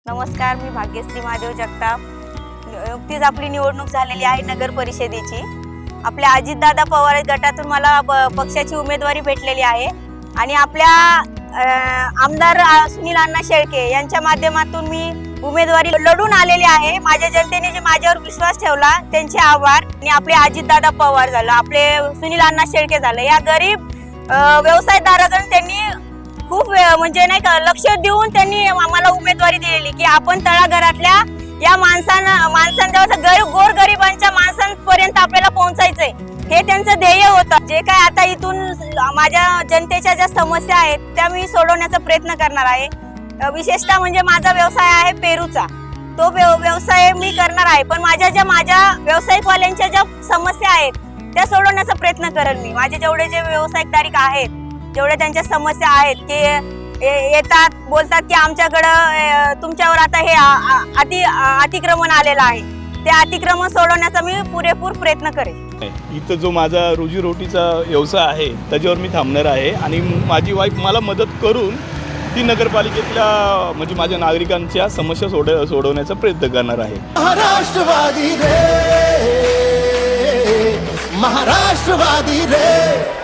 नमस्कार, मी भाग्यश्री महादेव जगताप। नुकतीच आपली निवडणूक झालेली आहे नगर परिषदेची। आपल्या अजितदादा पवार गटातून मला पक्षाची उमेदवारी भेटलेली आहे आणि आपल्या आमदार सुनील अण्णा शेळके यांच्या माध्यमातून मी उमेदवारी लढून आलेली आहे। माझ्या जनतेने जे माझ्यावर विश्वास ठेवला त्यांचे आभार। आणि आपले अजितदादा पवार झालं, आपले सुनील अण्णा शेळके झालं, या गरीब व्यवसायदारांना त्यांनी खूप म्हणजे नाही का लक्ष देऊन त्यांनी आम्हाला उमेदवारी दिलेली की आपण तळागाळातल्या या माणसांच्या गोरगरिबांच्या माणसांपर्यंत आपल्याला पोहोचायचंय, हे त्यांचं ध्येय होतं। जे काय आता इथून माझ्या जनतेच्या ज्या समस्या आहेत त्या मी सोडवण्याचा प्रयत्न करणार आहे। विशेषतः म्हणजे माझा व्यवसाय आहे पेरूचा, तो व्यवसाय मी करणार आहे। पण माझ्या व्यावसायिकवाल्यांच्या ज्या समस्या आहेत त्या सोडवण्याचा प्रयत्न करेन मी। माझे जेवढे जे व्यावसायिक आहेत, जेवढे त्यांच्या समस्या आहेत की येतात बोलतात की आमच्याकडं तुमच्यावर आता हे अतिक्रमण आलेलं आहे, ते अतिक्रमण सोडवण्याचा मी पुरेपूर प्रयत्न करेन। इथं जो माझा रोजीरोटीचा व्यवसाय आहे त्याच्यावर मी थांबणार आहे आणि माझी वाईफ मला मदत करून ती नगरपालिकेतल्या म्हणजे माझ्या नागरिकांच्या समस्या सोडवण्याचा प्रयत्न करणार आहे। महाराष्ट्रवादी रे, महाराष्ट्रवादी रे।